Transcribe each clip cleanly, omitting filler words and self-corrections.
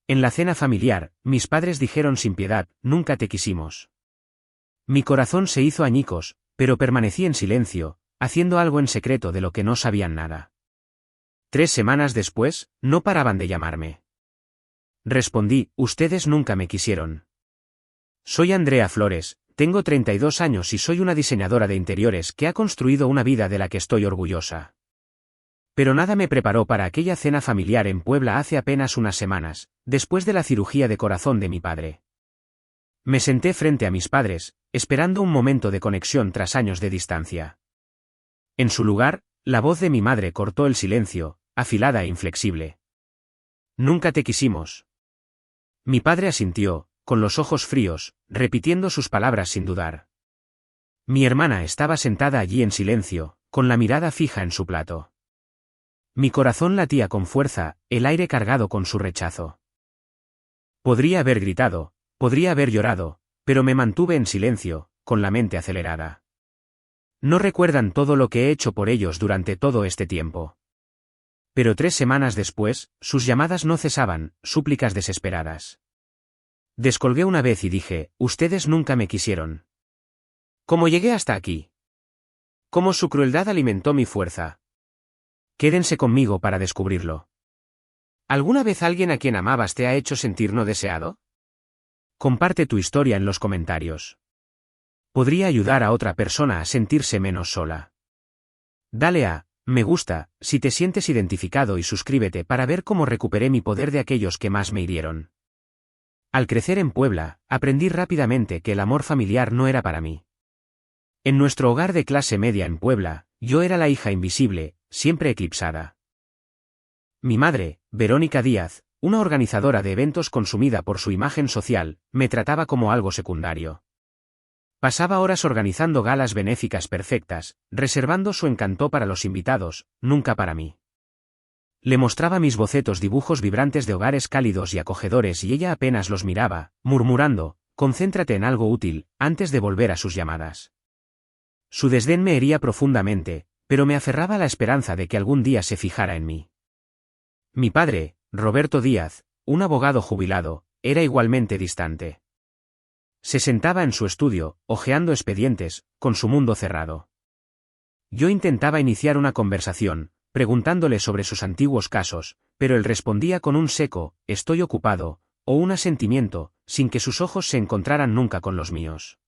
En la cena familiar, mis padres dijeron sin piedad, nunca te quisimos. Mi corazón se hizo añicos, pero permanecí en silencio, haciendo algo en secreto de lo que no sabían nada. 3 semanas después, no paraban de llamarme. Respondí, ustedes nunca me quisieron. Soy Andrea Flores, tengo 32 años y soy una diseñadora de interiores que ha construido una vida de la que estoy orgullosa. Pero nada me preparó para aquella cena familiar en Puebla hace apenas unas semanas, después de la cirugía de corazón de mi padre. Me senté frente a mis padres, esperando un momento de conexión tras años de distancia. En su lugar, la voz de mi madre cortó el silencio, afilada e inflexible. Nunca te quisimos. Mi padre asintió, con los ojos fríos, repitiendo sus palabras sin dudar. Mi hermana estaba sentada allí en silencio, con la mirada fija en su plato. Mi corazón latía con fuerza, el aire cargado con su rechazo. Podría haber gritado, podría haber llorado, pero me mantuve en silencio, con la mente acelerada. No recuerdan todo lo que he hecho por ellos durante todo este tiempo. Pero 3 semanas después, sus llamadas no cesaban, súplicas desesperadas. Descolgué una vez y dije, ustedes nunca me quisieron. ¿Cómo llegué hasta aquí? ¿Cómo su crueldad alimentó mi fuerza? Quédense conmigo para descubrirlo. ¿Alguna vez alguien a quien amabas te ha hecho sentir no deseado? Comparte tu historia en los comentarios. Podría ayudar a otra persona a sentirse menos sola. Dale a me gusta si te sientes identificado y suscríbete para ver cómo recuperé mi poder de aquellos que más me hirieron. Al crecer en Puebla, aprendí rápidamente que el amor familiar no era para mí. En nuestro hogar de clase media en Puebla, yo era la hija invisible, siempre eclipsada. Mi madre, Verónica Díaz, una organizadora de eventos consumida por su imagen social, me trataba como algo secundario. Pasaba horas organizando galas benéficas perfectas, reservando su encanto para los invitados, nunca para mí. Le mostraba mis bocetos dibujos vibrantes de hogares cálidos y acogedores y ella apenas los miraba, murmurando, concéntrate en algo útil, antes de volver a sus llamadas. Su desdén me hería profundamente, pero me aferraba a la esperanza de que algún día se fijara en mí. Mi padre, Roberto Díaz, un abogado jubilado, era igualmente distante. Se sentaba en su estudio, hojeando expedientes, con su mundo cerrado. Yo intentaba iniciar una conversación, preguntándole sobre sus antiguos casos, pero él respondía con un seco, estoy ocupado, o un asentimiento, sin que sus ojos se encontraran nunca con los míos.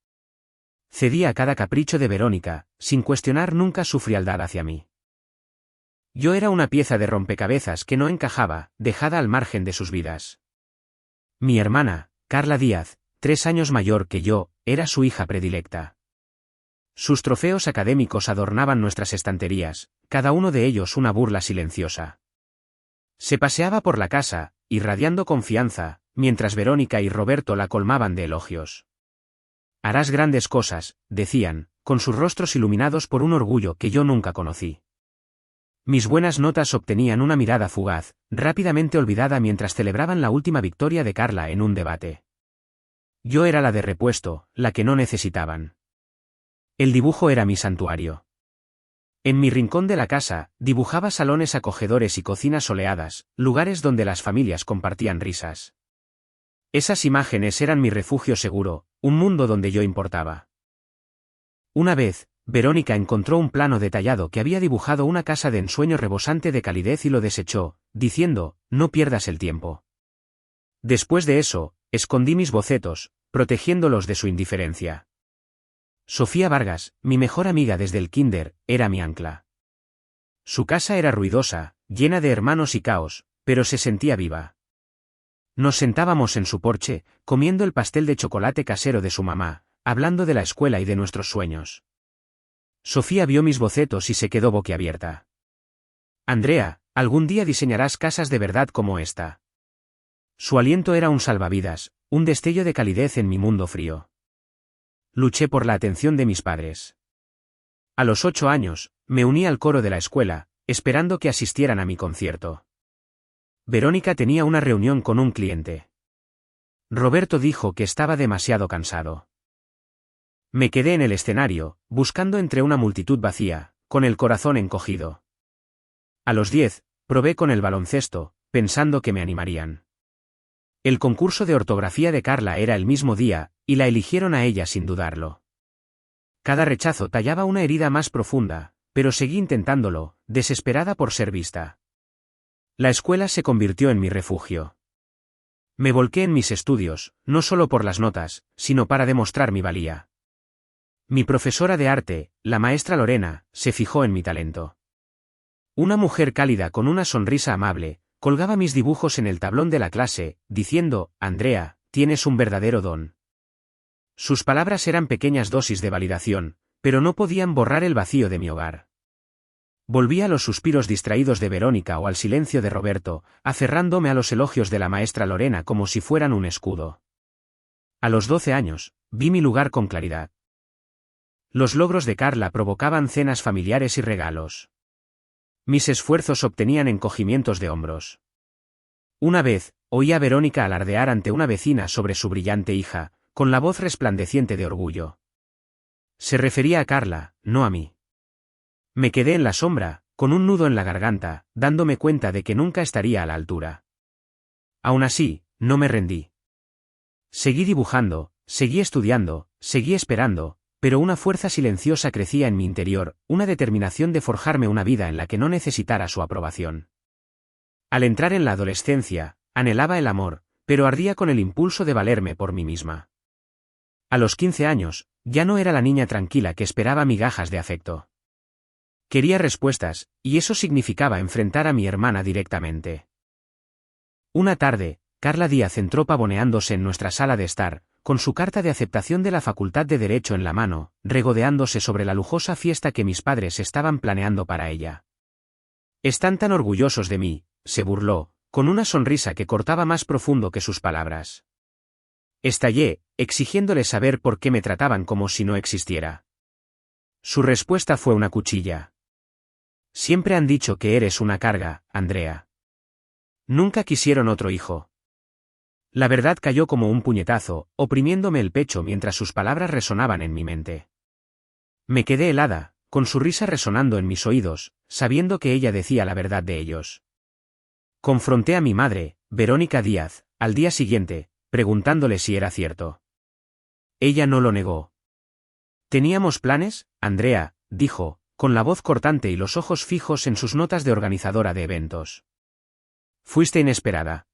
Cedía a cada capricho de Verónica, sin cuestionar nunca su frialdad hacia mí. Yo era una pieza de rompecabezas que no encajaba, dejada al margen de sus vidas. Mi hermana, Carla Díaz, 3 años mayor que yo, era su hija predilecta. Sus trofeos académicos adornaban nuestras estanterías, cada uno de ellos una burla silenciosa. Se paseaba por la casa, irradiando confianza, mientras Verónica y Roberto la colmaban de elogios. Harás grandes cosas, decían, con sus rostros iluminados por un orgullo que yo nunca conocí. Mis buenas notas obtenían una mirada fugaz, rápidamente olvidada mientras celebraban la última victoria de Carla en un debate. Yo era la de repuesto, la que no necesitaban. El dibujo era mi santuario. En mi rincón de la casa, dibujaba salones acogedores y cocinas soleadas, lugares donde las familias compartían risas. Esas imágenes eran mi refugio seguro, un mundo donde yo importaba. Una vez, Verónica encontró un plano detallado que había dibujado una casa de ensueño rebosante de calidez y lo desechó, diciendo, no pierdas el tiempo. Después de eso, escondí mis bocetos, protegiéndolos de su indiferencia. Sofía Vargas, mi mejor amiga desde el kinder, era mi ancla. Su casa era ruidosa, llena de hermanos y caos, pero se sentía viva. Nos sentábamos en su porche, comiendo el pastel de chocolate casero de su mamá, hablando de la escuela y de nuestros sueños. Sofía vio mis bocetos y se quedó boquiabierta. Andrea, algún día diseñarás casas de verdad como esta. Su aliento era un salvavidas, un destello de calidez en mi mundo frío. Luché por la atención de mis padres. A los 8 años, me uní al coro de la escuela, esperando que asistieran a mi concierto. Verónica tenía una reunión con un cliente. Roberto dijo que estaba demasiado cansado. Me quedé en el escenario, buscando entre una multitud vacía, con el corazón encogido. A los 10, probé con el baloncesto, pensando que me animarían. El concurso de ortografía de Carla era el mismo día, y la eligieron a ella sin dudarlo. Cada rechazo tallaba una herida más profunda, pero seguí intentándolo, desesperada por ser vista. La escuela se convirtió en mi refugio. Me volqué en mis estudios, no solo por las notas, sino para demostrar mi valía. Mi profesora de arte, la maestra Lorena, se fijó en mi talento. Una mujer cálida con una sonrisa amable, colgaba mis dibujos en el tablón de la clase, diciendo: Andrea, tienes un verdadero don. Sus palabras eran pequeñas dosis de validación, pero no podían borrar el vacío de mi hogar. Volví a los suspiros distraídos de Verónica o al silencio de Roberto, aferrándome a los elogios de la maestra Lorena como si fueran un escudo. A los 12 años, vi mi lugar con claridad. Los logros de Carla provocaban cenas familiares y regalos. Mis esfuerzos obtenían encogimientos de hombros. Una vez, oí a Verónica alardear ante una vecina sobre su brillante hija, con la voz resplandeciente de orgullo. Se refería a Carla, no a mí. Me quedé en la sombra, con un nudo en la garganta, dándome cuenta de que nunca estaría a la altura. Aún así, no me rendí. Seguí dibujando, seguí estudiando, seguí esperando, pero una fuerza silenciosa crecía en mi interior, una determinación de forjarme una vida en la que no necesitara su aprobación. Al entrar en la adolescencia, anhelaba el amor, pero ardía con el impulso de valerme por mí misma. A los 15 años, ya no era la niña tranquila que esperaba migajas de afecto. Quería respuestas, y eso significaba enfrentar a mi hermana directamente. Una tarde, Carla Díaz entró pavoneándose en nuestra sala de estar, con su carta de aceptación de la Facultad de Derecho en la mano, regodeándose sobre la lujosa fiesta que mis padres estaban planeando para ella. «Están tan orgullosos de mí», se burló, con una sonrisa que cortaba más profundo que sus palabras. Estallé, exigiéndole saber por qué me trataban como si no existiera. Su respuesta fue una cuchilla. «Siempre han dicho que eres una carga, Andrea. Nunca quisieron otro hijo». La verdad cayó como un puñetazo, oprimiéndome el pecho mientras sus palabras resonaban en mi mente. Me quedé helada, con su risa resonando en mis oídos, sabiendo que ella decía la verdad de ellos. Confronté a mi madre, Verónica Díaz, al día siguiente, preguntándole si era cierto. Ella no lo negó. «¿Teníamos planes, Andrea?», dijo, con la voz cortante y los ojos fijos en sus notas de organizadora de eventos. «Fuiste inesperada».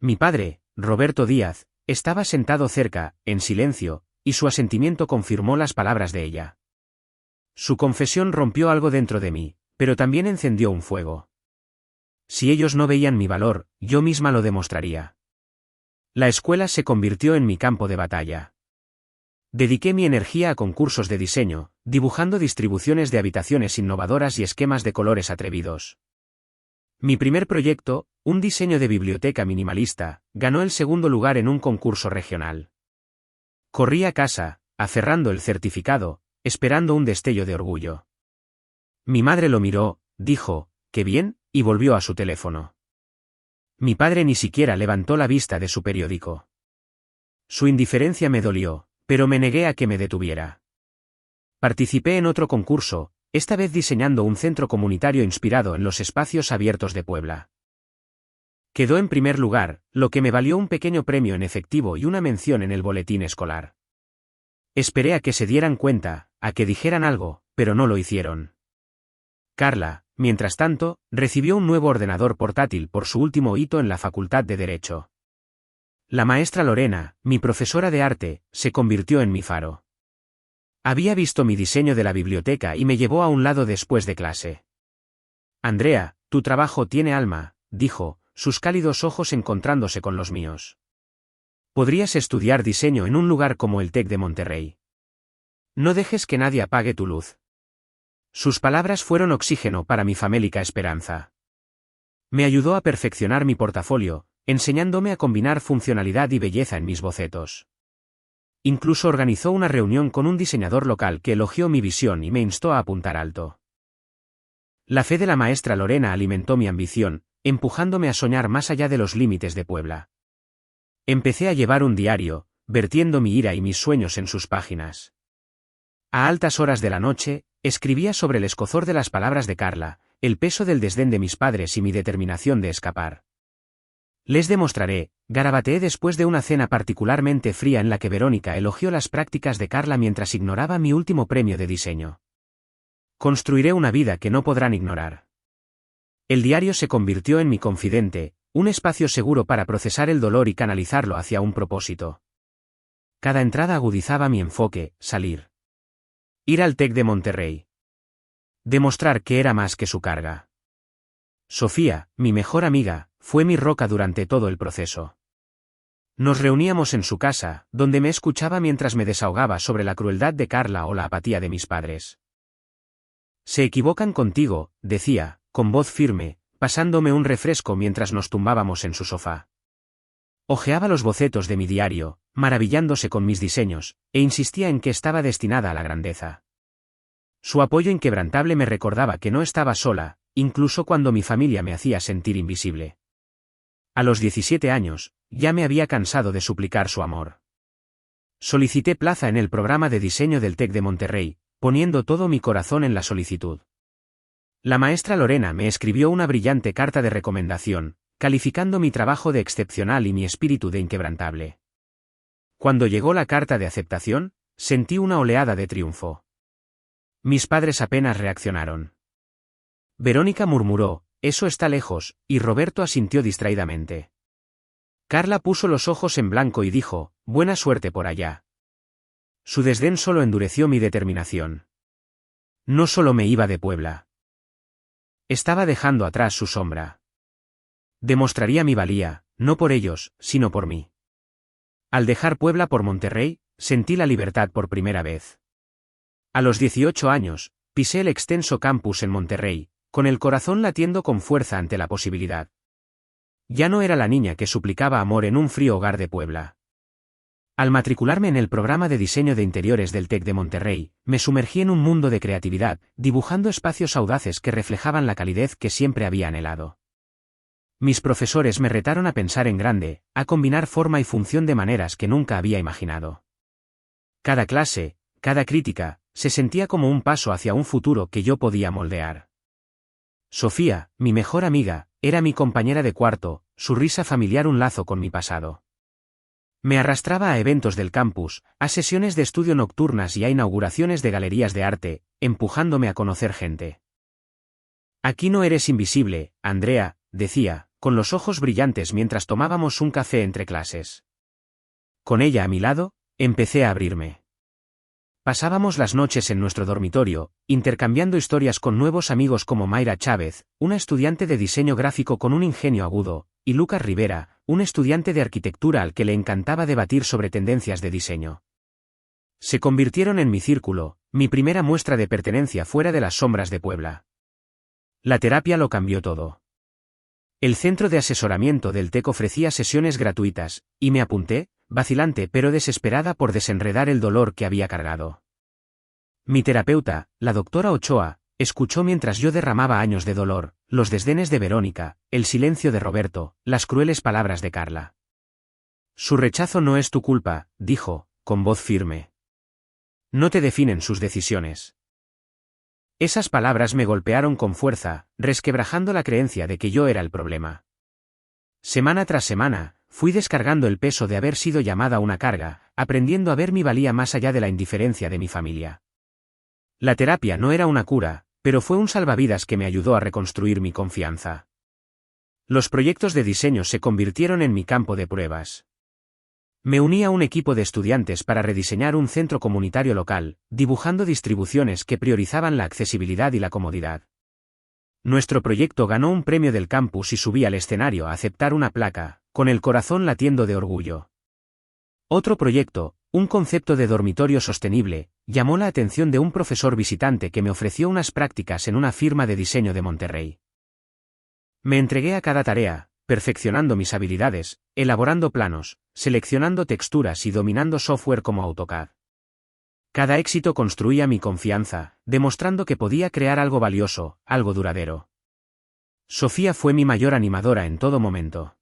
Mi padre, Roberto Díaz, estaba sentado cerca, en silencio, y su asentimiento confirmó las palabras de ella. Su confesión rompió algo dentro de mí, pero también encendió un fuego. Si ellos no veían mi valor, yo misma lo demostraría. La escuela se convirtió en mi campo de batalla. Dediqué mi energía a concursos de diseño, dibujando distribuciones de habitaciones innovadoras y esquemas de colores atrevidos. Mi primer proyecto, un diseño de biblioteca minimalista, ganó el segundo lugar en un concurso regional. Corrí a casa, aferrando el certificado, esperando un destello de orgullo. Mi madre lo miró, dijo: «¡Qué bien!», y volvió a su teléfono. Mi padre ni siquiera levantó la vista de su periódico. Su indiferencia me dolió, pero me negué a que me detuviera. Participé en otro concurso, esta vez diseñando un centro comunitario inspirado en los espacios abiertos de Puebla. Quedó en primer lugar, lo que me valió un pequeño premio en efectivo y una mención en el boletín escolar. Esperé a que se dieran cuenta, a que dijeran algo, pero no lo hicieron. Carla, mientras tanto, recibió un nuevo ordenador portátil por su último hito en la Facultad de Derecho. La maestra Lorena, mi profesora de arte, se convirtió en mi faro. Había visto mi diseño de la biblioteca y me llevó a un lado después de clase. «Andrea, tu trabajo tiene alma», dijo, sus cálidos ojos encontrándose con los míos. «Podrías estudiar diseño en un lugar como el TEC de Monterrey. No dejes que nadie apague tu luz». Sus palabras fueron oxígeno para mi famélica esperanza. Me ayudó a perfeccionar mi portafolio, enseñándome a combinar funcionalidad y belleza en mis bocetos. Incluso organizó una reunión con un diseñador local que elogió mi visión y me instó a apuntar alto. La fe de la maestra Lorena alimentó mi ambición, empujándome a soñar más allá de los límites de Puebla. Empecé a llevar un diario, vertiendo mi ira y mis sueños en sus páginas. A altas horas de la noche, escribía sobre el escozor de las palabras de Carla, el peso del desdén de mis padres y mi determinación de escapar. Les demostraré, garabateé después de una cena particularmente fría en la que Verónica elogió las prácticas de Carla mientras ignoraba mi último premio de diseño. Construiré una vida que no podrán ignorar. El diario se convirtió en mi confidente, un espacio seguro para procesar el dolor y canalizarlo hacia un propósito. Cada entrada agudizaba mi enfoque: salir. Ir al TEC de Monterrey. Demostrar que era más que su carga. Sofía, mi mejor amiga, fue mi roca durante todo el proceso. Nos reuníamos en su casa, donde me escuchaba mientras me desahogaba sobre la crueldad de Carla o la apatía de mis padres. Se equivocan contigo, decía, con voz firme, pasándome un refresco mientras nos tumbábamos en su sofá. Hojeaba los bocetos de mi diario, maravillándose con mis diseños, e insistía en que estaba destinada a la grandeza. Su apoyo inquebrantable me recordaba que no estaba sola, incluso cuando mi familia me hacía sentir invisible. A los 17 años, ya me había cansado de suplicar su amor. Solicité plaza en el programa de diseño del TEC de Monterrey, poniendo todo mi corazón en la solicitud. La maestra Lorena me escribió una brillante carta de recomendación, calificando mi trabajo de excepcional y mi espíritu de inquebrantable. Cuando llegó la carta de aceptación, sentí una oleada de triunfo. Mis padres apenas reaccionaron. Verónica murmuró: «Eso está lejos», y Roberto asintió distraídamente. Carla puso los ojos en blanco y dijo: «Buena suerte por allá». Su desdén solo endureció mi determinación. No solo me iba de Puebla. Estaba dejando atrás su sombra. Demostraría mi valía, no por ellos, sino por mí. Al dejar Puebla por Monterrey, sentí la libertad por primera vez. A los 18 años, pisé el extenso campus en Monterrey, con el corazón latiendo con fuerza ante la posibilidad. Ya no era la niña que suplicaba amor en un frío hogar de Puebla. Al matricularme en el programa de diseño de interiores del TEC de Monterrey, me sumergí en un mundo de creatividad, dibujando espacios audaces que reflejaban la calidez que siempre había anhelado. Mis profesores me retaron a pensar en grande, a combinar forma y función de maneras que nunca había imaginado. Cada clase, cada crítica, se sentía como un paso hacia un futuro que yo podía moldear. Sofía, mi mejor amiga, era mi compañera de cuarto, su risa familiar un lazo con mi pasado. Me arrastraba a eventos del campus, a sesiones de estudio nocturnas y a inauguraciones de galerías de arte, empujándome a conocer gente. «Aquí no eres invisible, Andrea», decía, con los ojos brillantes mientras tomábamos un café entre clases. Con ella a mi lado, empecé a abrirme. Pasábamos las noches en nuestro dormitorio, intercambiando historias con nuevos amigos como Mayra Chávez, una estudiante de diseño gráfico con un ingenio agudo, y Lucas Rivera, un estudiante de arquitectura al que le encantaba debatir sobre tendencias de diseño. Se convirtieron en mi círculo, mi primera muestra de pertenencia fuera de las sombras de Puebla. La terapia lo cambió todo. El centro de asesoramiento del TEC ofrecía sesiones gratuitas, y me apunté, vacilante pero desesperada por desenredar el dolor que había cargado. Mi terapeuta, la doctora Ochoa, escuchó mientras yo derramaba años de dolor, los desdenes de Verónica, el silencio de Roberto, las crueles palabras de Carla. «Su rechazo no es tu culpa», dijo, con voz firme. «No te definen sus decisiones». Esas palabras me golpearon con fuerza, resquebrajando la creencia de que yo era el problema. Semana tras semana, fui descargando el peso de haber sido llamada una carga, aprendiendo a ver mi valía más allá de la indiferencia de mi familia. La terapia no era una cura, pero fue un salvavidas que me ayudó a reconstruir mi confianza. Los proyectos de diseño se convirtieron en mi campo de pruebas. Me uní a un equipo de estudiantes para rediseñar un centro comunitario local, dibujando distribuciones que priorizaban la accesibilidad y la comodidad. Nuestro proyecto ganó un premio del campus y subí al escenario a aceptar una placa, con el corazón latiendo de orgullo. Otro proyecto, un concepto de dormitorio sostenible, llamó la atención de un profesor visitante que me ofreció unas prácticas en una firma de diseño de Monterrey. Me entregué a cada tarea, perfeccionando mis habilidades, elaborando planos, seleccionando texturas y dominando software como AutoCAD. Cada éxito construía mi confianza, demostrando que podía crear algo valioso, algo duradero. Sofía fue mi mayor animadora en todo momento.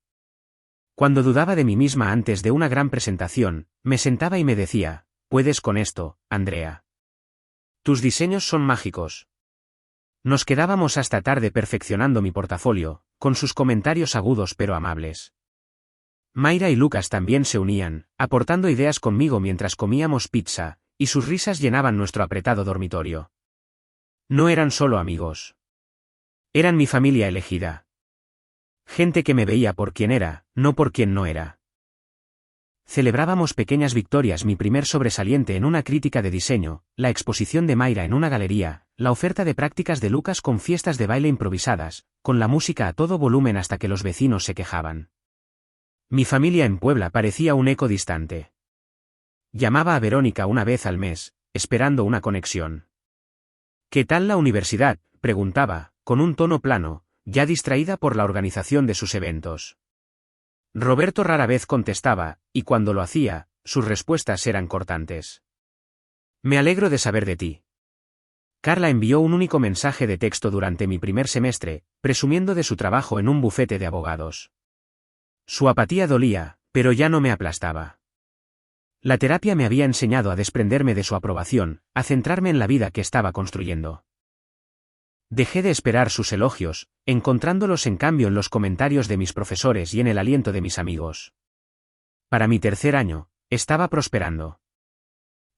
Cuando dudaba de mí misma antes de una gran presentación, me sentaba y me decía: «Puedes con esto, Andrea. Tus diseños son mágicos». Nos quedábamos hasta tarde perfeccionando mi portafolio, con sus comentarios agudos pero amables. Mayra y Lucas también se unían, aportando ideas conmigo mientras comíamos pizza, y sus risas llenaban nuestro apretado dormitorio. No eran solo amigos. Eran mi familia elegida. Gente que me veía por quien era, no por quien no era. Celebrábamos pequeñas victorias: mi primer sobresaliente en una crítica de diseño, la exposición de Mayra en una galería, la oferta de prácticas de Lucas con fiestas de baile improvisadas, con la música a todo volumen hasta que los vecinos se quejaban. Mi familia en Puebla parecía un eco distante. Llamaba a Verónica una vez al mes, esperando una conexión. ¿Qué tal la universidad?, preguntaba, con un tono plano, ya distraída por la organización de sus eventos. Roberto rara vez contestaba, y cuando lo hacía, sus respuestas eran cortantes. Me alegro de saber de ti. Carla envió un único mensaje de texto durante mi primer semestre, presumiendo de su trabajo en un bufete de abogados. Su apatía dolía, pero ya no me aplastaba. La terapia me había enseñado a desprenderme de su aprobación, a centrarme en la vida que estaba construyendo. Dejé de esperar sus elogios, encontrándolos en cambio en los comentarios de mis profesores y en el aliento de mis amigos. Para mi tercer año, estaba prosperando.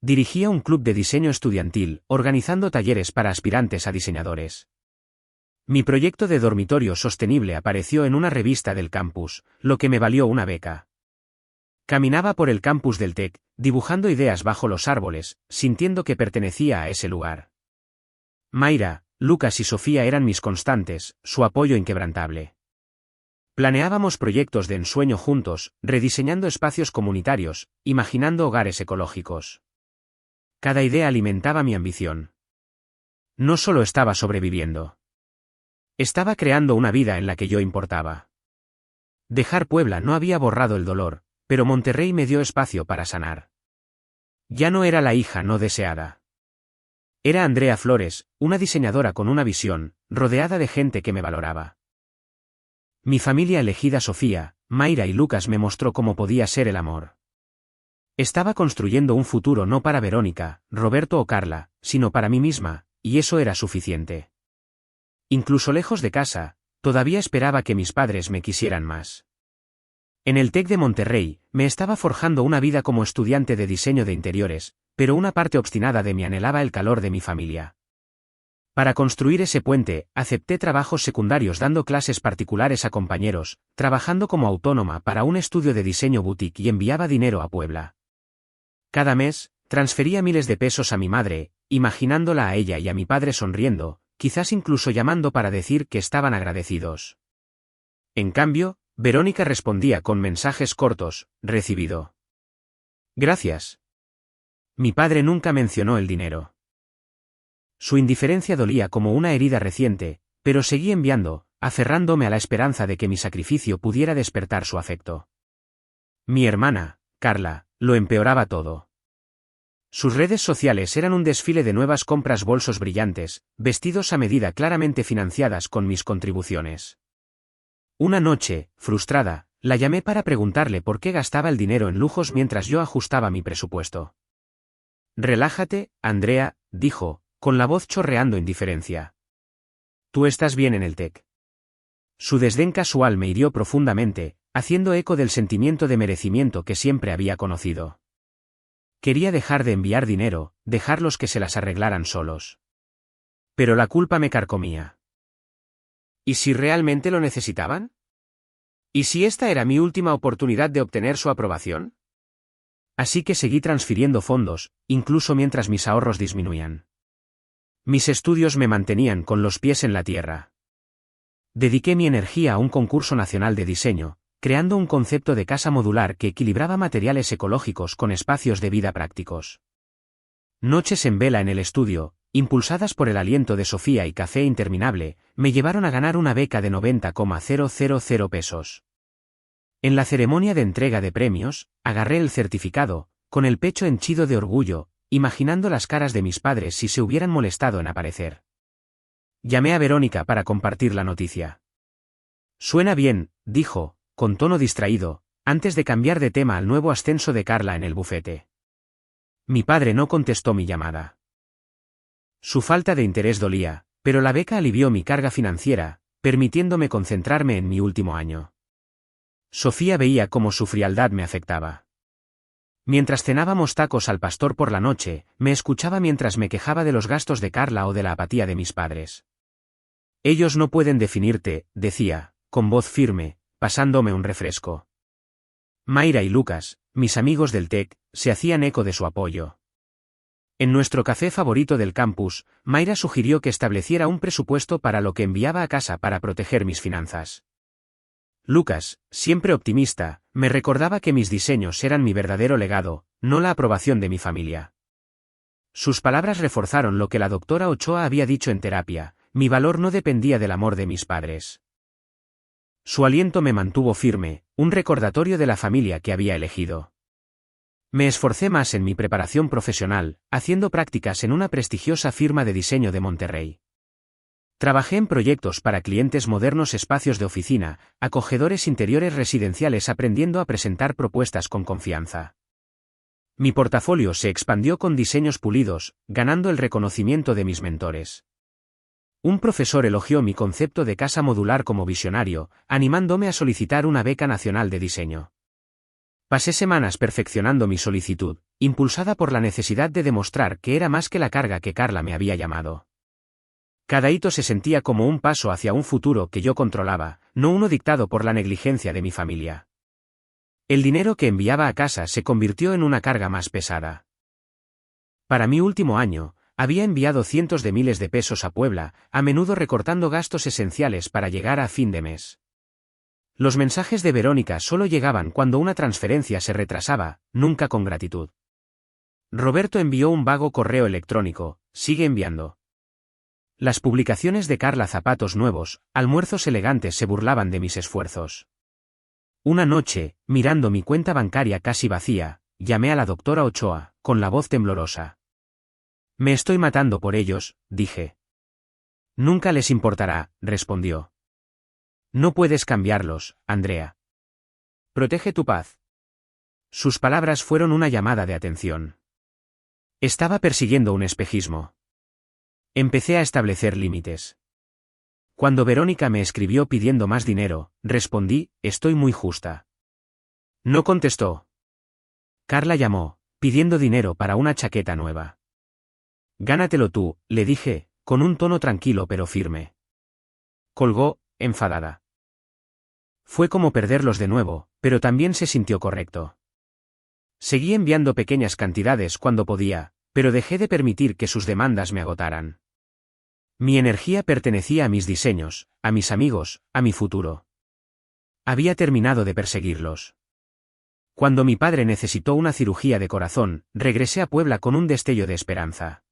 Dirigía un club de diseño estudiantil, organizando talleres para aspirantes a diseñadores. Mi proyecto de dormitorio sostenible apareció en una revista del campus, lo que me valió una beca. Caminaba por el campus del TEC, dibujando ideas bajo los árboles, sintiendo que pertenecía a ese lugar. Mayra, Lucas y Sofía eran mis constantes, su apoyo inquebrantable. Planeábamos proyectos de ensueño juntos, rediseñando espacios comunitarios, imaginando hogares ecológicos. Cada idea alimentaba mi ambición. No solo estaba sobreviviendo. Estaba creando una vida en la que yo importaba. Dejar Puebla no había borrado el dolor, pero Monterrey me dio espacio para sanar. Ya no era la hija no deseada. Era Andrea Flores, una diseñadora con una visión, rodeada de gente que me valoraba. Mi familia elegida, Sofía, Mayra y Lucas, me mostró cómo podía ser el amor. Estaba construyendo un futuro no para Verónica, Roberto o Carla, sino para mí misma, y eso era suficiente. Incluso lejos de casa, todavía esperaba que mis padres me quisieran más. En el TEC de Monterrey, me estaba forjando una vida como estudiante de diseño de interiores, pero una parte obstinada de mí anhelaba el calor de mi familia. Para construir ese puente, acepté trabajos secundarios dando clases particulares a compañeros, trabajando como autónoma para un estudio de diseño boutique y enviaba dinero a Puebla. Cada mes, transfería miles de pesos a mi madre, imaginándola a ella y a mi padre sonriendo, quizás incluso llamando para decir que estaban agradecidos. En cambio, Verónica respondía con mensajes cortos: recibido. Gracias. Mi padre nunca mencionó el dinero. Su indiferencia dolía como una herida reciente, pero seguí enviando, aferrándome a la esperanza de que mi sacrificio pudiera despertar su afecto. Mi hermana, Carla, lo empeoraba todo. Sus redes sociales eran un desfile de nuevas compras: bolsos brillantes, vestidos a medida claramente financiadas con mis contribuciones. Una noche, frustrada, la llamé para preguntarle por qué gastaba el dinero en lujos mientras yo ajustaba mi presupuesto. Relájate, Andrea, dijo, con la voz chorreando indiferencia. Tú estás bien en el TEC. Su desdén casual me hirió profundamente, haciendo eco del sentimiento de merecimiento que siempre había conocido. Quería dejar de enviar dinero, dejarlos que se las arreglaran solos. Pero la culpa me carcomía. ¿Y si realmente lo necesitaban? ¿Y si esta era mi última oportunidad de obtener su aprobación? Así que seguí transfiriendo fondos, incluso mientras mis ahorros disminuían. Mis estudios me mantenían con los pies en la tierra. Dediqué mi energía a un concurso nacional de diseño, creando un concepto de casa modular que equilibraba materiales ecológicos con espacios de vida prácticos. Noches en vela en el estudio, impulsadas por el aliento de Sofía y café interminable, me llevaron a ganar una beca de 90,000 pesos. En la ceremonia de entrega de premios, agarré el certificado, con el pecho henchido de orgullo, imaginando las caras de mis padres si se hubieran molestado en aparecer. Llamé a Verónica para compartir la noticia. Suena bien, dijo, con tono distraído, antes de cambiar de tema al nuevo ascenso de Carla en el bufete. Mi padre no contestó mi llamada. Su falta de interés dolía, pero la beca alivió mi carga financiera, permitiéndome concentrarme en mi último año. Sofía veía cómo su frialdad me afectaba. Mientras cenábamos tacos al pastor por la noche, me escuchaba mientras me quejaba de los gastos de Carla o de la apatía de mis padres. Ellos no pueden definirte, decía, con voz firme, pasándome un refresco. Mayra y Lucas, mis amigos del TEC, se hacían eco de su apoyo. En nuestro café favorito del campus, Mayra sugirió que estableciera un presupuesto para lo que enviaba a casa para proteger mis finanzas. Lucas, siempre optimista, me recordaba que mis diseños eran mi verdadero legado, no la aprobación de mi familia. Sus palabras reforzaron lo que la doctora Ochoa había dicho en terapia: mi valor no dependía del amor de mis padres. Su aliento me mantuvo firme, un recordatorio de la familia que había elegido. Me esforcé más en mi preparación profesional, haciendo prácticas en una prestigiosa firma de diseño de Monterrey. Trabajé en proyectos para clientes modernos, espacios de oficina, acogedores interiores residenciales, aprendiendo a presentar propuestas con confianza. Mi portafolio se expandió con diseños pulidos, ganando el reconocimiento de mis mentores. Un profesor elogió mi concepto de casa modular como visionario, animándome a solicitar una beca nacional de diseño. Pasé semanas perfeccionando mi solicitud, impulsada por la necesidad de demostrar que era más que la carga que Carla me había llamado. Cada hito se sentía como un paso hacia un futuro que yo controlaba, no uno dictado por la negligencia de mi familia. El dinero que enviaba a casa se convirtió en una carga más pesada. Para mi último año, había enviado cientos de miles de pesos a Puebla, a menudo recortando gastos esenciales para llegar a fin de mes. Los mensajes de Verónica solo llegaban cuando una transferencia se retrasaba, nunca con gratitud. Roberto envió un vago correo electrónico: sigue enviando. Las publicaciones de Carla: zapatos nuevos, almuerzos elegantes, se burlaban de mis esfuerzos. Una noche, mirando mi cuenta bancaria casi vacía, llamé a la doctora Ochoa, con la voz temblorosa. Me estoy matando por ellos, dije. Nunca les importará, respondió. No puedes cambiarlos, Andrea. Protege tu paz. Sus palabras fueron una llamada de atención. Estaba persiguiendo un espejismo. Empecé a establecer límites. Cuando Verónica me escribió pidiendo más dinero, respondí: estoy muy justa. No contestó. Carla llamó, pidiendo dinero para una chaqueta nueva. Gánatelo tú, le dije, con un tono tranquilo pero firme. Colgó, enfadada. Fue como perderlos de nuevo, pero también se sintió correcto. Seguí enviando pequeñas cantidades cuando podía, pero dejé de permitir que sus demandas me agotaran. Mi energía pertenecía a mis diseños, a mis amigos, a mi futuro. Había terminado de perseguirlos. Cuando mi padre necesitó una cirugía de corazón, regresé a Puebla con un destello de esperanza.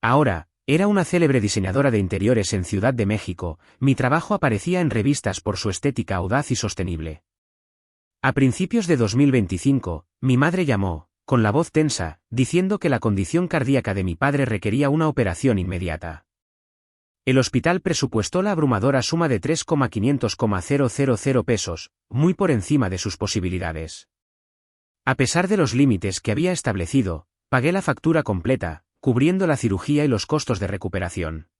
Ahora, era una célebre diseñadora de interiores en Ciudad de México, mi trabajo aparecía en revistas por su estética audaz y sostenible. A principios de 2025, mi madre llamó, con la voz tensa, diciendo que la condición cardíaca de mi padre requería una operación inmediata. El hospital presupuestó la abrumadora suma de 3.500,000 pesos, muy por encima de sus posibilidades. A pesar de los límites que había establecido, pagué la factura completa, cubriendo la cirugía y los costos de recuperación.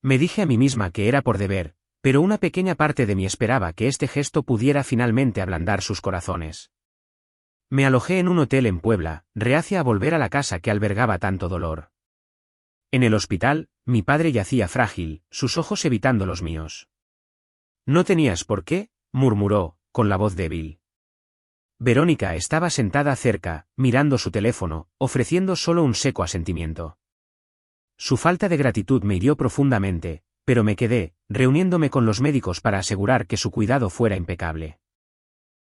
Me dije a mí misma que era por deber, pero una pequeña parte de mí esperaba que este gesto pudiera finalmente ablandar sus corazones. Me alojé en un hotel en Puebla, reacia a volver a la casa que albergaba tanto dolor. En el hospital, mi padre yacía frágil, sus ojos evitando los míos. No tenías por qué, murmuró, con la voz débil. Verónica estaba sentada cerca, mirando su teléfono, ofreciendo solo un seco asentimiento. Su falta de gratitud me hirió profundamente, pero me quedé, reuniéndome con los médicos para asegurar que su cuidado fuera impecable.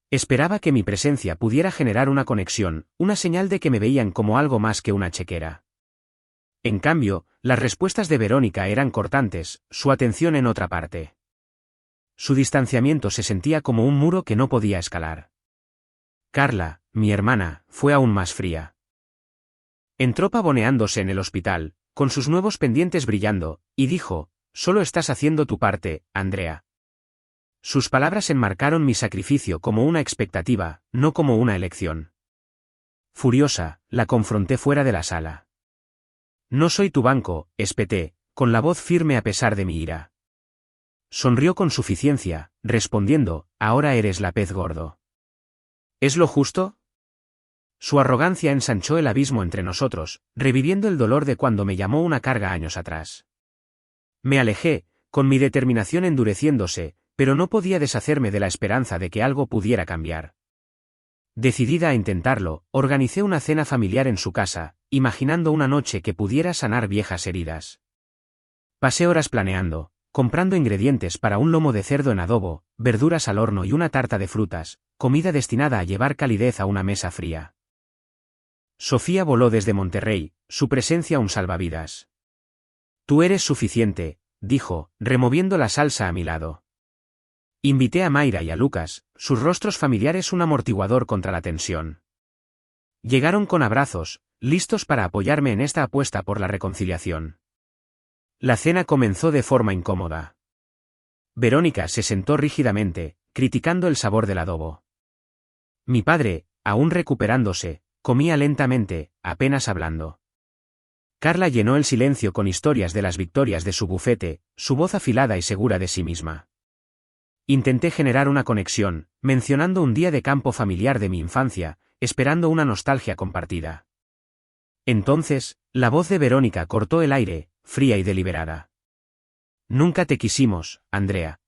Esperaba que mi presencia pudiera generar una conexión, una señal de que me veían como algo más que una chequera. En cambio, las respuestas de Verónica eran cortantes, su atención en otra parte. Su distanciamiento se sentía como un muro que no podía escalar. Carla, mi hermana, fue aún más fría. Entró pavoneándose en el hospital, con sus nuevos pendientes brillando, y dijo: solo estás haciendo tu parte, Andrea. Sus palabras enmarcaron mi sacrificio como una expectativa, no como una elección. Furiosa, la confronté fuera de la sala. No soy tu banco, espeté, con la voz firme a pesar de mi ira. sonrió con suficiencia, respondiendo, ahora eres la pez gordo. ¿Es lo justo? Su arrogancia ensanchó el abismo entre nosotros, reviviendo el dolor de cuando me llamó una carga años atrás. Me alejé, con mi determinación endureciéndose, pero no podía deshacerme de la esperanza de que algo pudiera cambiar. Decidida a intentarlo, organicé una cena familiar en su casa, imaginando una noche que pudiera sanar viejas heridas. Pasé horas planeando, comprando ingredientes para un lomo de cerdo en adobo, verduras al horno y una tarta de frutas, comida destinada a llevar calidez a una mesa fría. Sofía voló desde Monterrey, su presencia un salvavidas. Tú eres suficiente, dijo, removiendo la salsa a mi lado. Invité a Mayra y a Lucas, sus rostros familiares un amortiguador contra la tensión. Llegaron con abrazos, listos para apoyarme en esta apuesta por la reconciliación. La cena comenzó de forma incómoda. Verónica se sentó rígidamente, criticando el sabor del adobo. Mi padre, aún recuperándose, comía lentamente, apenas hablando. Carla llenó el silencio con historias de las victorias de su bufete, su voz afilada y segura de sí misma. Intenté generar una conexión, mencionando un día de campo familiar de mi infancia, esperando una nostalgia compartida. Entonces, la voz de Verónica cortó el aire, fría y deliberada. Nunca te quisimos, Andrea.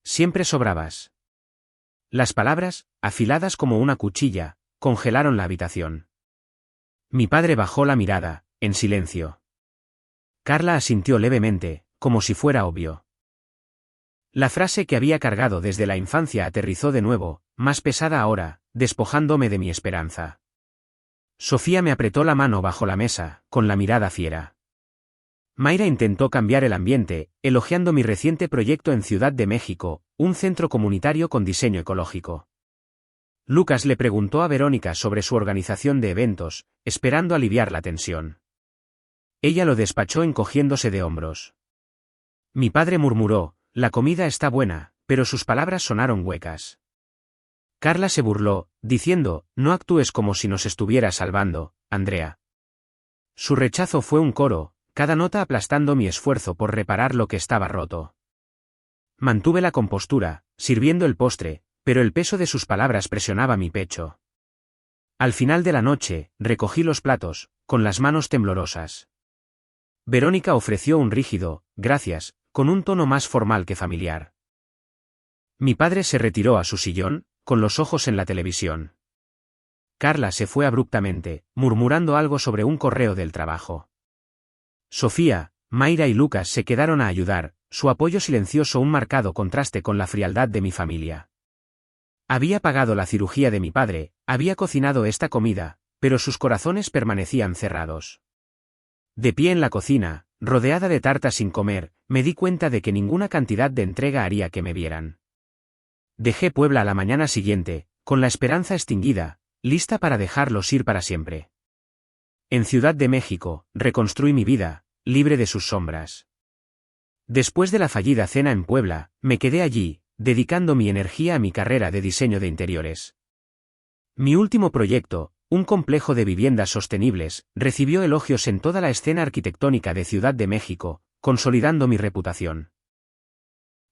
Siempre sobrabas. Las palabras, afiladas como una cuchilla, congelaron la habitación. Mi padre bajó la mirada, en silencio. Carla asintió levemente, como si fuera obvio. La frase que había cargado desde la infancia aterrizó de nuevo, más pesada ahora, despojándome de mi esperanza. Sofía me apretó la mano bajo la mesa, con la mirada fiera. Mayra intentó cambiar el ambiente, elogiando mi reciente proyecto en Ciudad de México, un centro comunitario con diseño ecológico. Lucas le preguntó a Verónica sobre su organización de eventos, esperando aliviar la tensión. Ella lo despachó encogiéndose de hombros. Mi padre murmuró, la comida está buena, pero sus palabras sonaron huecas. Carla se burló, diciendo, no actúes como si nos estuvieras salvando, Andrea. Su rechazo fue un coro, cada nota aplastando mi esfuerzo por reparar lo que estaba roto. Mantuve la compostura, sirviendo el postre, pero el peso de sus palabras presionaba mi pecho. Al final de la noche, recogí los platos, con las manos temblorosas. Verónica ofreció un rígido, gracias, con un tono más formal que familiar. Mi padre se retiró a su sillón, con los ojos en la televisión. Carla se fue abruptamente, murmurando algo sobre un correo del trabajo. Sofía, Mayra y Lucas se quedaron a ayudar, su apoyo silencioso un marcado contraste con la frialdad de mi familia. Había pagado la cirugía de mi padre, había cocinado esta comida, pero sus corazones permanecían cerrados. De pie en la cocina, rodeada de tartas sin comer, me di cuenta de que ninguna cantidad de entrega haría que me vieran. Dejé Puebla a la mañana siguiente, con la esperanza extinguida, lista para dejarlos ir para siempre. En Ciudad de México, reconstruí mi vida, libre de sus sombras. Después de la fallida cena en Puebla, me quedé allí, dedicando mi energía a mi carrera de diseño de interiores. Mi último proyecto, un complejo de viviendas sostenibles, recibió elogios en toda la escena arquitectónica de Ciudad de México, consolidando mi reputación.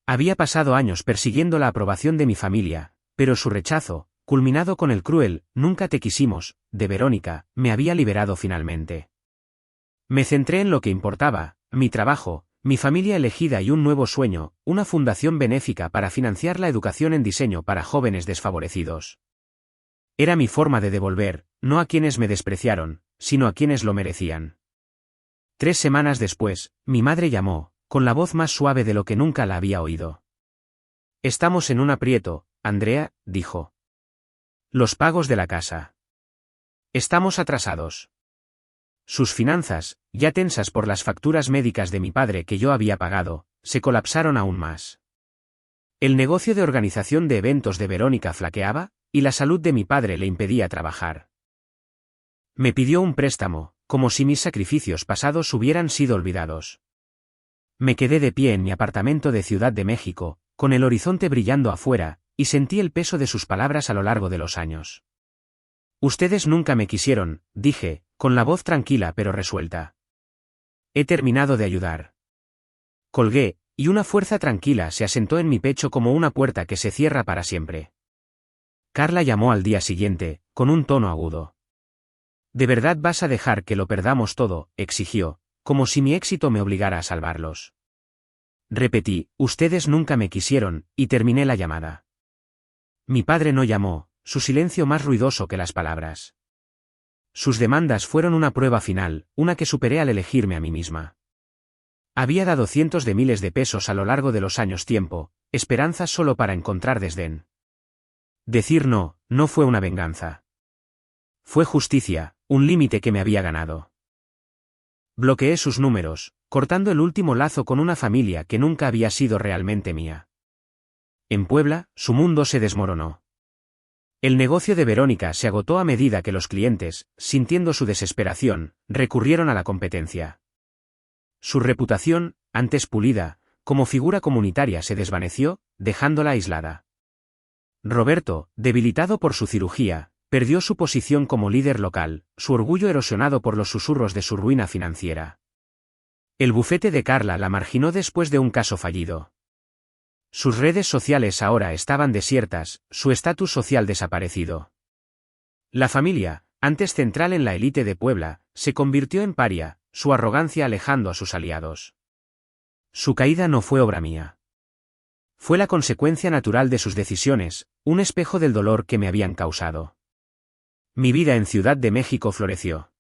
Había pasado años persiguiendo la aprobación de mi familia, pero su rechazo, culminado con el cruel, nunca te quisimos, de Verónica, me había liberado finalmente. Me centré en lo que importaba, mi trabajo, mi familia elegida y un nuevo sueño, una fundación benéfica para financiar la educación en diseño para jóvenes desfavorecidos. Era mi forma de devolver, no a quienes me despreciaron, sino a quienes lo merecían. 3 semanas después, mi madre llamó, con la voz más suave de lo que nunca la había oído. Estamos en un aprieto, Andrea, dijo. Los pagos de la casa. Estamos atrasados. Sus finanzas, ya tensas por las facturas médicas de mi padre que yo había pagado, se colapsaron aún más. El negocio de organización de eventos de Verónica flaqueaba, y la salud de mi padre le impedía trabajar. Me pidió un préstamo, como si mis sacrificios pasados hubieran sido olvidados. Me quedé de pie en mi apartamento de Ciudad de México, con el horizonte brillando afuera, y sentí el peso de sus palabras a lo largo de los años. Ustedes nunca me quisieron, dije, con la voz tranquila pero resuelta. He terminado de ayudar. Colgué, Y una fuerza tranquila se asentó en mi pecho como una puerta que se cierra para siempre. Carla llamó al día siguiente, con un tono agudo. ¿De verdad vas a dejar que lo perdamos todo?, exigió, como si mi éxito me obligara a salvarlos. Repetí, ustedes nunca me quisieron, y terminé la llamada. Mi padre no llamó, su silencio más ruidoso que las palabras. Sus demandas fueron una prueba final, una que superé al elegirme a mí misma. Había dado cientos de miles de pesos a lo largo de los años tiempo, esperanzas solo para encontrar desdén. Decir no, no fue una venganza. Fue justicia, un límite que me había ganado. Bloqueé sus números, cortando el último lazo con una familia que nunca había sido realmente mía. En Puebla, su mundo se desmoronó. El negocio de Verónica se agotó a medida que los clientes, sintiendo su desesperación, recurrieron a la competencia. Su reputación, antes pulida, como figura comunitaria se desvaneció, dejándola aislada. Roberto, debilitado por su cirugía, perdió su posición como líder local, su orgullo erosionado por los susurros de su ruina financiera. El bufete de Carla la marginó después de un caso fallido. Sus redes sociales ahora estaban desiertas, su estatus social desaparecido. La familia, antes central en la élite de Puebla, se convirtió en paria, su arrogancia alejando a sus aliados. Su caída no fue obra mía. Fue la consecuencia natural de sus decisiones, un espejo del dolor que me habían causado. Mi vida en Ciudad de México floreció.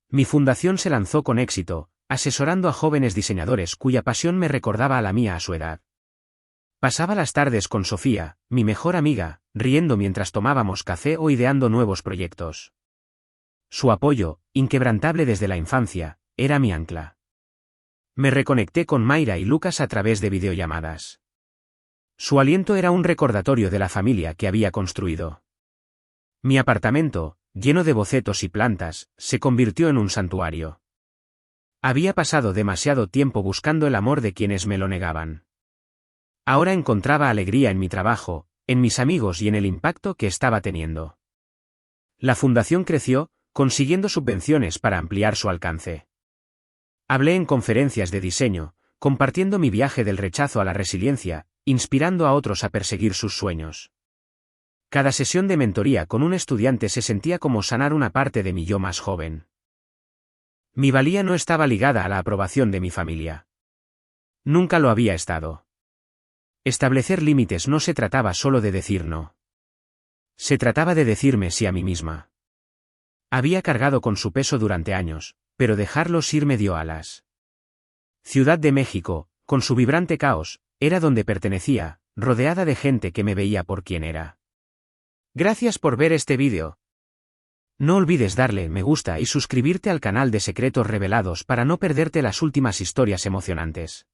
Mi fundación se lanzó con éxito, asesorando a jóvenes diseñadores cuya pasión me recordaba a la mía a su edad. Pasaba las tardes con Sofía, mi mejor amiga, riendo mientras tomábamos café o ideando nuevos proyectos. Su apoyo, inquebrantable desde la infancia, era mi ancla. Me reconecté con Mayra y Lucas a través de videollamadas. Su aliento era un recordatorio de la familia que había construido. Mi apartamento, lleno de bocetos y plantas, se convirtió en un santuario. Había pasado demasiado tiempo buscando el amor de quienes me lo negaban. Ahora encontraba alegría en mi trabajo, en mis amigos y en el impacto que estaba teniendo. La fundación creció, consiguiendo subvenciones para ampliar su alcance. Hablé en conferencias de diseño, compartiendo mi viaje del rechazo a la resiliencia, inspirando a otros a perseguir sus sueños. Cada sesión de mentoría con un estudiante se sentía como sanar una parte de mi yo más joven. Mi valía no estaba ligada a la aprobación de mi familia. Nunca lo había estado. Establecer límites no se trataba solo de decir no. Se trataba de decirme sí a mí misma. Había cargado con su peso durante años, pero dejarlos ir me dio alas. Ciudad de México, con su vibrante caos, era donde pertenecía, rodeada de gente que me veía por quien era. Gracias por ver este vídeo. No olvides darle me gusta y suscribirte al canal de Secretos Revelados para no perderte las últimas historias emocionantes.